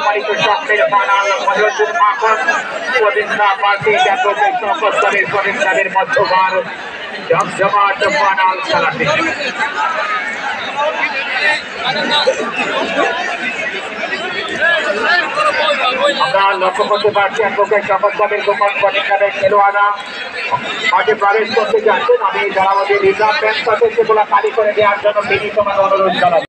সম্মানিত স্বপ্নের বানাল মহিউদ্দিন মাখন প্রতিষ্ঠা পার্টি ব্যাপকের সকলের প্রতিষ্ঠানের মধ্যবার জমজমাট বানাল খেলাটি আমরা লক্ষ্য করতে পারছি ব্যাপকের সকলের গোপন প্রতিষ্ঠানের খেলোয়াড়রা মাঠে প্রবেশ করতে যাচ্ছেন। আমি যারা আমাদের রিজার্ভ ব্যাংক আছে সেগুলো খালি করে দেওয়ার জন্য বিনীতভাবে অনুরোধ জানাচ্ছি।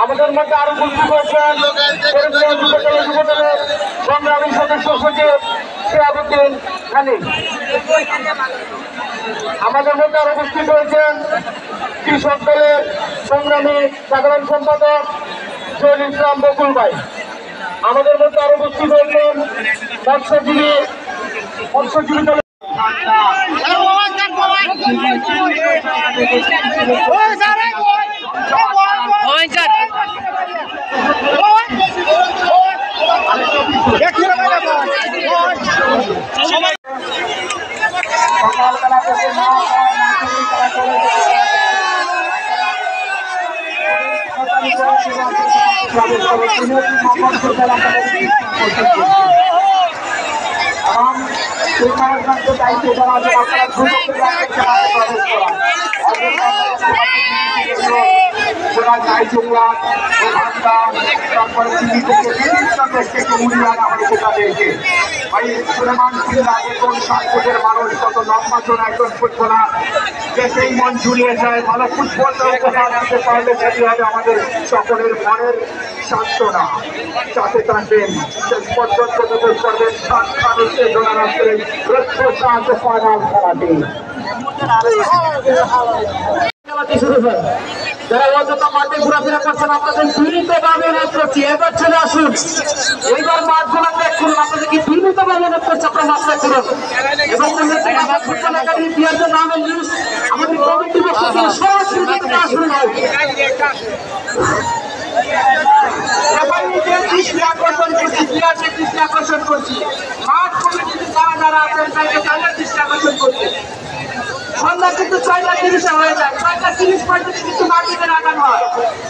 আমাদের মধ্যে আরো উপস্থিত হয়েছেন সংগ্রামী সদস্য সচিব শিহাবুদ্দিন খালিদ। আমাদের মধ্যে আরো উপস্থিত হয়েছেন কৃষক দলের সংগ্রামী সাধারণ সম্পাদক জহুর ইসলাম বকুল ভাই। আমাদের মধ্যে আরো উপস্থিত হয়েছেন মৎস্যজীবী দলের সকালবেলা থেকে দায়িত্ব দেওয়া হবে আপনারা প্রবেশ করা তারপরে থেকে মুড়িয়ে আনা হয়েছে তাদেরকে। ভাই সুলেমান কিল্লা কোন 7 ফুটের মানুষ কত লম্বা একজন ফুটবলার যে সেই মন জুড়িয়ে যায় ভালো ফুটবলটা উপহার দিতে পারলে সেটি হবে আমাদের সকলের মনের সান্ত্বনা। সাথে থাকবেন শেষ পর্যন্ত প্রবেশ করবেন 7 মানুষকে জোড়া রাখবেন রক্ত ফাইনাল খেলাটি শুরু হয়। যারা অযথা মাঠে ঘোরাফেরা করছেন আপনাদের বিনীতভাবে অনুরোধ করছি এবার চলে আসুন, এইবার মাঠগুলো ত্যাগ করুন। আপনাদেরকে বিনীতভাবে অনুরোধ করছি আপনারা মাঠ ত্যাগ করুন এবং ফুটবল একাডেমি প্লেয়ারদের নামের নিউজ আমাদের কমিটি পক্ষ থেকে সরাসরি আসুন। আকর্ষণ করছি মাঠ কমিটিতে যারা আছেন তাদের দৃষ্টি আকর্ষণ করছি। সন্ধ্যা কিন্তু 6:30 হয়ে যায়, 6:30 কিন্তু মাটিতে লাগানো হয়।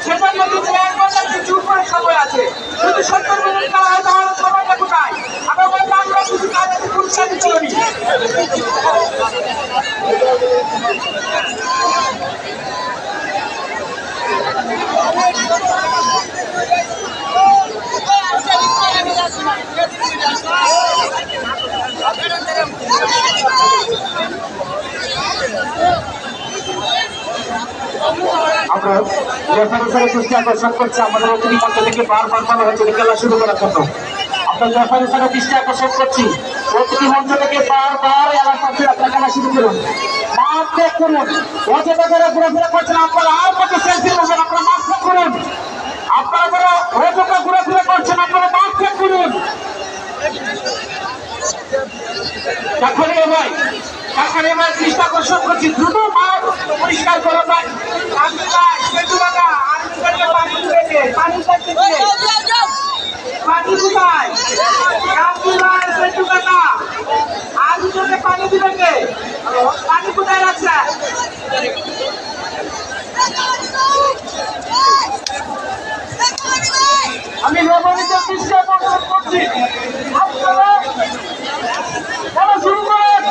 সেটার মধ্যে 1 ঘন্টা চুপ করার সময় আছে, যদি 70 মিনিট করা হয় তাহলে সময়টা কোথায়? আমরা কিছু কাজে পুরস্কার চলি। আমরা রেফারি দৃষ্টি আকর্ষণ করছি আমাদের অতিথি মঞ্চ থেকে বারবার বলা হয়েছে খেলা শুরু করার জন্য। আমরা রেফারি দৃষ্টি আকর্ষণ করছি অতিথি মঞ্চ থেকে বারবার এলাকাতে আপনার খেলা শুরু করুন। মাঠ ত্যাগ করুন, অযথা যারা ঘোরাফেরা করছেন আপনারা আর কত সেলফি করবেন, আপনারা মাঠ ত্যাগ করুন। আপনারা যারা অযথা ঘোরাফেরা করছেন আপনারা মাঠ ত্যাগ করুন। দৃষ্টি আকর্ষণ করছি দ্রুত মাঠ পরিষ্কার করা যায়। পানি কোথায়? পানি দিবেন কে? পানি কোথায় রাখছে? আমি রমণীদের দৃষ্টি আকর্ষণ করছি আপনারা শুরু করেন।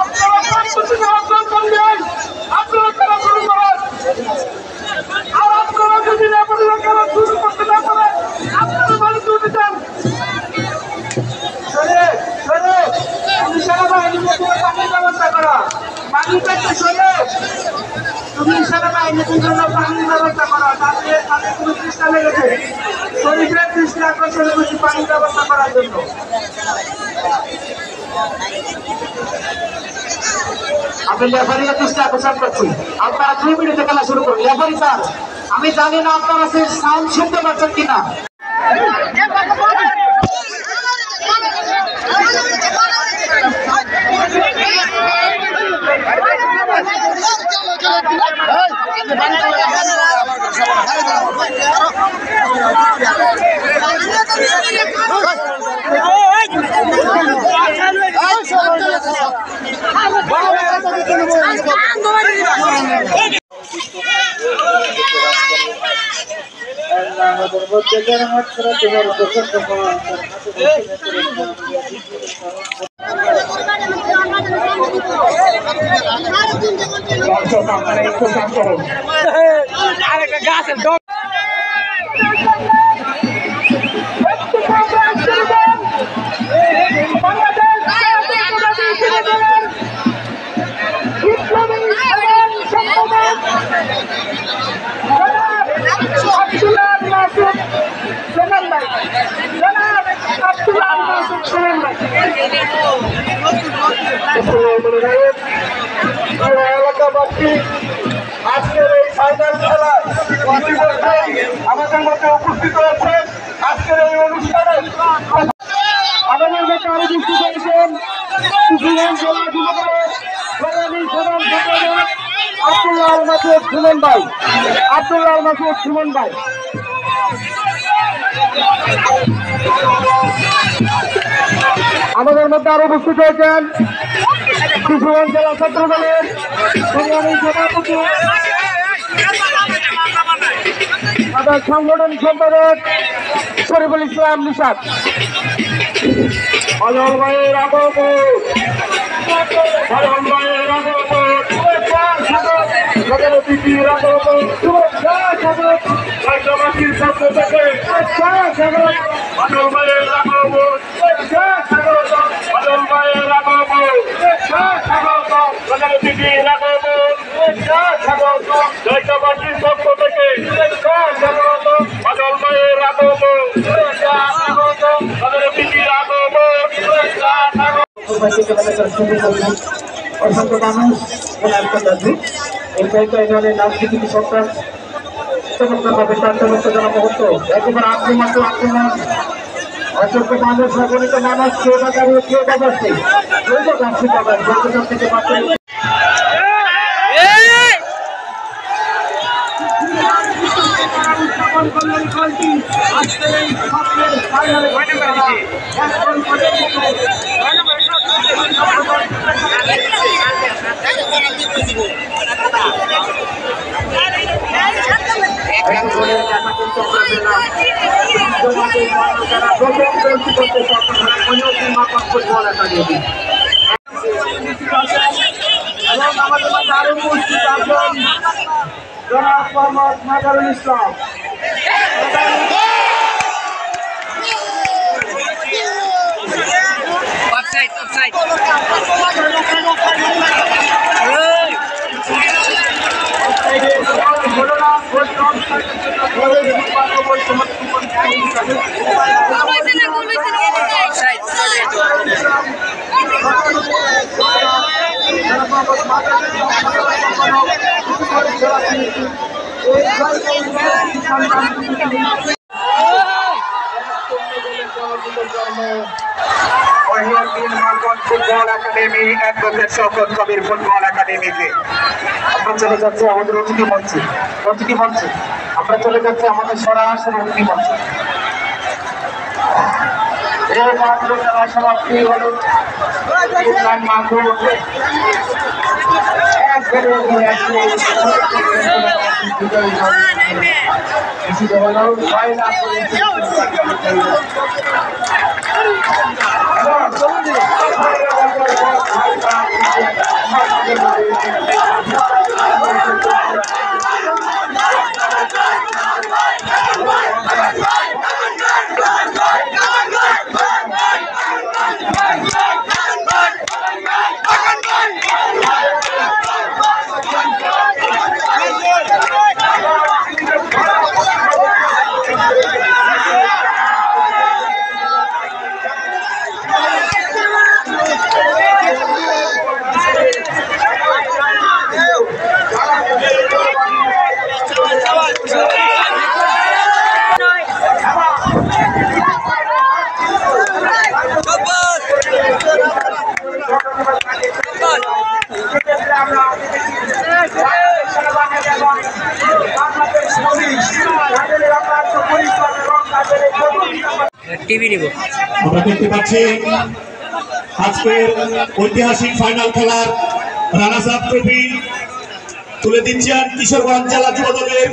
আপনারা খেলা শুরু করেন আর আপনারা যদি খেলা শুরু করতে তুমি সেনাবাহিনীর জন্য পানির ব্যবস্থা করা, তাদের কোনো চেষ্টা লেগেছে শরীরের দৃষ্টি আকর্ষণে বেশি পানির ব্যবস্থা করার জন্য। আমি লেফারির দৃষ্টি আকর্ষণ করছি, আপনারা 2 মিনিটে খেলা শুরু করুন। লেফারি স্যার, আমি জানি না আপনারা সেই সাউন্ড শুনতে পাচ্ছেন কিনা। আমাদের মধ্যে যারা হাত করা তোমার পছন্দ হওয়া এলাকাবাসী আজকের এই ফাইনাল খেলায় আমাদের মধ্যে উপস্থিত হয়েছে। আজকের এই অনুষ্ঠানে আমাদের মধ্যে আরো উপস্থিত হয়েছেন আব্দুল্লাহ মাসুদ সুমন ভাই। আব্দুল্লাহ মাসুদ সুমন ভাই আমাদের মধ্যে আরো উপস্থিত হয়েছেন কিশোরগঞ্জ জেলা ছাত্র দলের সংগ্রামী সভাপতি তাদের সংগঠন সম্পাদক শরীফুল ইসলাম নিশাদ। অজয় ভাইয়ের আগমন, অজয় ভাইয়ের আগমন, অতিথির আগমন, শুভেচ্ছা স্বাগত রাজ্যবাসীর পক্ষ থেকে অজয় ভাইয়ের আগমন, শুভেচ্ছা স্বাগত অজয় ভাইয়ের আগমন, শুভেচ্ছা স্বাগত অতিথির আগমন, শুভেচ্ছা স্বাগত রাজ্যবাসীর পক্ষ থেকে শুভেচ্ছা স্বাগত অজয় ভাইয়ের আগমন, শুভেচ্ছা স্বাগত অতিথির আগমন, শুভেচ্ছা স্বাগত। অসংখ্য মানুষ এই ধরনের রাজনীতি সরকার চমৎকারভাবে তার চমৎকার মুহূর্ত একেবারে আক্রমণ অসংখ্য মানুষ অগণিত মানুষ কেউ বা দাঁড়িয়ে কেউ বা বসছে কেউ বা গাছটি পাবেন যতটা থেকে মাত্র ফুটবল একাডেমি এবং আমাদের মধ্যে আরো উপস্থিত আছেন জনাব মোহাম্মদ নাজারুল ইসলাম। ফুটবল একাডেমি অ্যাডভোকেট শওকত কবির ফুটবল একাডেমিতে আমরা চলে যাচ্ছি আমাদের অতিথি মঞ্চে। আমরা চলে যাচ্ছি আমাদের সরাসরি অতিথি মঞ্চে। এই মাত্র খেলা সমাপ্তি হল টিভি নিব। আমরা দেখতে পাচ্ছি আজকের ঐতিহাসিক ফাইনাল খেলার রানার্স আপ ট্রফি তুলে দিচ্ছেন কিশোরগঞ্জ জেলা যুব দলের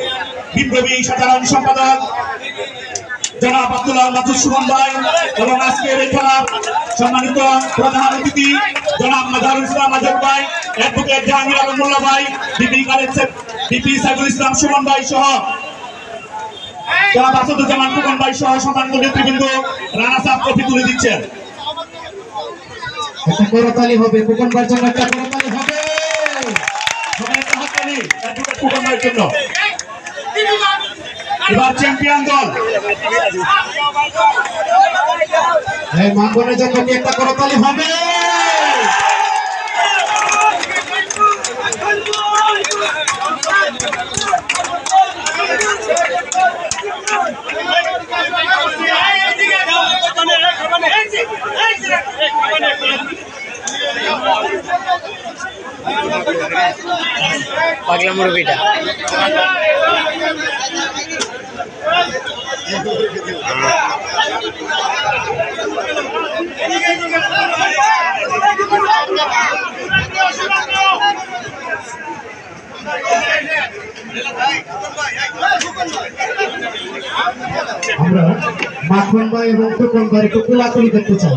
বিপ্লবী সাধারণ সম্পাদক জনাব আব্দুল্লাহ মাসুদ সুমন ভাই এবং আজকের এই খেলার সম্মানিত প্রধান অতিথি জনাব মাজারুল ইসলাম আজম ভাই, অ্যাডভোকেট জাহাঙ্গীর আলম মোল্লা ভাই, ডিপি সাইফুল ইসলাম সুমন ভাই সহ জনাব আসাদুজ্জামান ফুকন ভাই সহ সম্মানিত নেতৃবৃন্দ রানার্স আপ ট্রফি তুলে দিচ্ছেন। একটা করতালি হবে ফুকন ভাইয়ের জন্য, একটা করতালি হবে সবাই একটা হাততালি অ্যাডভোকেট ফুকন ভাইয়ের জন্য। এবার চ্যাম্পিয়ন দল এই মানবনের জন্য কি একটা করতালি হবে? পাগলা মুরগিটা আমরা মাখন ভাই এবং ফুকন ভাই একটু কোলাকুলি করতে চাই।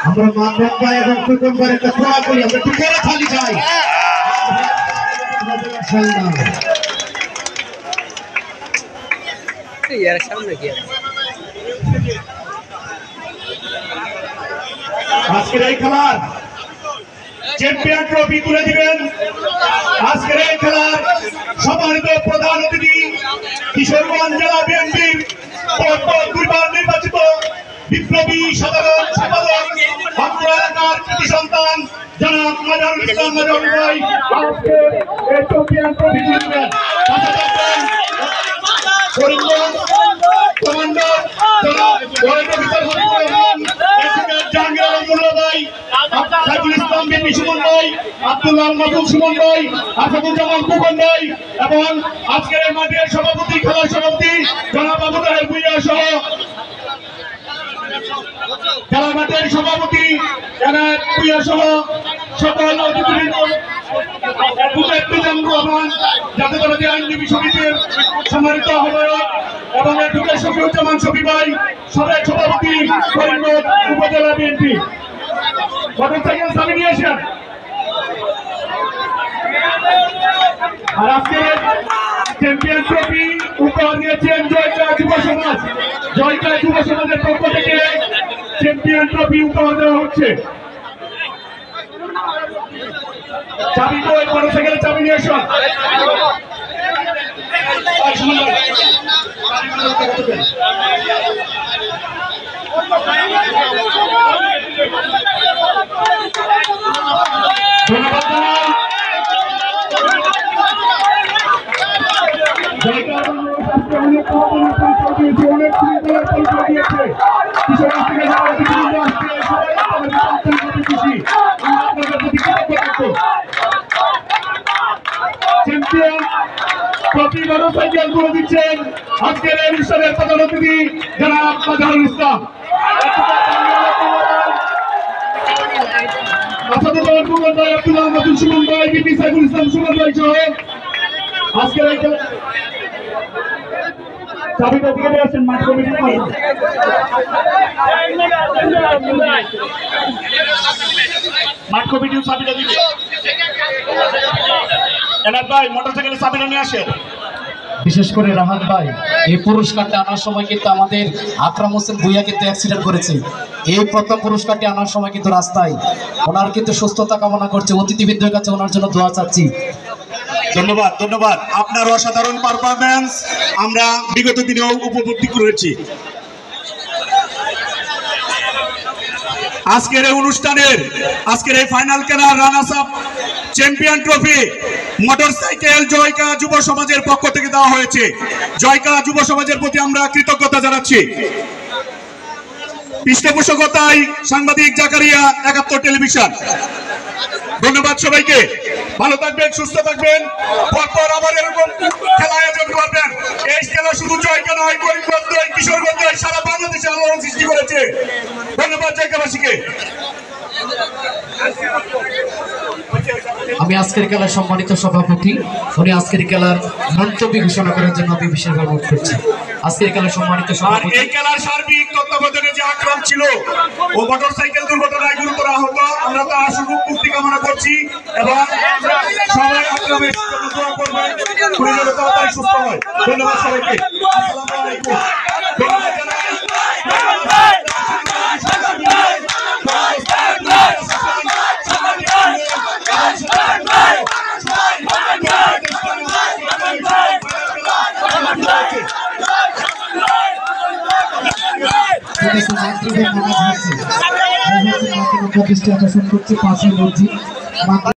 আমরা মাখন ভাই এবং ফুকন ভাই একটা কোলাকুলি, আমরা একটু করতালি চাই। ইয়ার সামনে কি আজকের এই খেলার চ্যাম্পিয়ন ট্রফি তুলে দিবেন আজকের এই খেলার সম্মানিত প্রধান অতিথি কিশোরগঞ্জ জেলা বিএনপির দুইবার নির্বাচিত বিপ্লবী সাধারণ সম্পাদক অত্র এলাকার কৃতি সন্তান জনাব মাজারুল ইসলাম মাজারুল ভাই আজকের এই চ্যাম্পিয়ন ট্রফি তুলে দিবেন। করিমগঞ্জ কমান্ডার জনাব ওয়াইড অফিসার হাবিবুর রহমান, অ্যাডভোকেট জাহাঙ্গীর আলম মোল্লা ভাই, সাইফুল ইসলাম বিপি সুমন ভাই, আব্দুল্লাহ মাসুদ সুমন ভাই, আসাদুজ্জামান ফুকন ভাই এবং আজকের এই মাঠের সভাপতি খেলার সভাপতি জনাব আবু তাহের ভুইয়া সহ খেলার মাঠের সভাপতি জনাব ভুইয়া সহ সকল অতিথিবৃন্দ, অ্যাডভোকেট মিজানুর রহমান জাতীয়তাবাদী আইনজীবী সমিতির সম্মানিত আহ্বায়ক এবং অ্যাডভোকেট শফিউজ্জামান শফি ভাই সবাই সভাপতি করিমগঞ্জ উপজেলা বিএনপি। মোটরসাইকেল সামনে নিয়ে আসেন। আর আজকে চ্যাম্পিয়ন ট্রফি উপহার দিয়েছেন জয়কা যুব সমাজ। জয়কা যুব সমাজের পক্ষ থেকে চ্যাম্পিয়ন ট্রফি উপহার দেওয়া হচ্ছে। চাবি তো ওই মোটরসাইকেলের চাবি নিয়ে আসুন। ধন্যবাদ চ্যাম্পিয়ন ট্রফি মোটরসাইকেল তুলে দিচ্ছেন আজকের এই অনুষ্ঠানের প্রধান অতিথি জনাব মাজারুল ইসলাম, আসাদুজ্জামান ফুকন ভাই, আব্দুল্লাহ মাসুদ সুমন ভাই, ডিপি সাইফুল ইসলাম সুমন ভাই সহ আজকের এই চাবিটা দিকে নিয়ে আসেন মাঠ কমিটির মাঠ কমিটির চাবিটা দিকে এনার ভাই মোটরসাইকেলের চাবিটা নিয়ে আসেন। বিশেষ করে রাহাত ভাই এই পুরস্কারটা আনার সময় কিন্তু আমাদের আকরাম হোসেন ভুইয়া কিন্তু অ্যাক্সিডেন্ট করেছে। এই প্রথম পুরস্কারটি আনার সময় কিন্তু রাস্তায় ওনার কিন্তু সুস্থতা কামনা করছে, অতিথিবৃন্দের কাছে ওনার জন্য দোয়া চাচ্ছি। ধন্যবাদ ধন্যবাদ, আপনার অসাধারণ পারফরমেন্স আমরা বিগত দিনেও উপলব্ধি করেছি। আজকের এই অনুষ্ঠানের আজকের এই ফাইনাল খেলার runners up champion trophy motorcycle জয়কা যুব সমাজের পক্ষ থেকে দেওয়া হয়েছে। জয়কা যুব সমাজের প্রতি আমরা কৃতজ্ঞতা জানাচ্ছি। পৃষ্ঠপোষকতায় সাংবাদিক জাকারিয়া ৭১ টেলিভিশন। ধন্যবাদ সবাইকে, ভালো থাকবেন, সুস্থ থাকবেন। পরপর আবার এরকম খেলা আয়োজন করবেন। এই খেলা শুধু জয়কা নয়, করিমগঞ্জ নয়, কিশোরগঞ্জ নয়, সারা বাংলাদেশে আলোড়ন সৃষ্টি করেছে। ধন্যবাদ জায়গাবাসীকে। আমি আজকের খেলার সম্মানিত সভাপতি, উনি আজকের খেলার মন্তব্য ঘোষণা করার জন্য আমি বিশেষভাবে অনুরোধ করছি। আজকের খেলার সম্মানিত আর সভাপতি। এই খেলার সার্বিক তত্ত্বাবধানে যে আক্রম ছিল ও মোটরসাইকেল দুর্ঘটনায় গুরুতর আহত, আমরা তো আশুক মুক্তি কামনা করছি এবং সবাই আক্রমের জন্য দোয়া করবেন, উনি যেন তাড়াতাড়ি সুস্থ হয়। ধন্যবাদ সবাইকে। আসসালামু আলাইকুম। প্রতিষ্ঠা আকর্ষণ করছে 5 মসজিদ।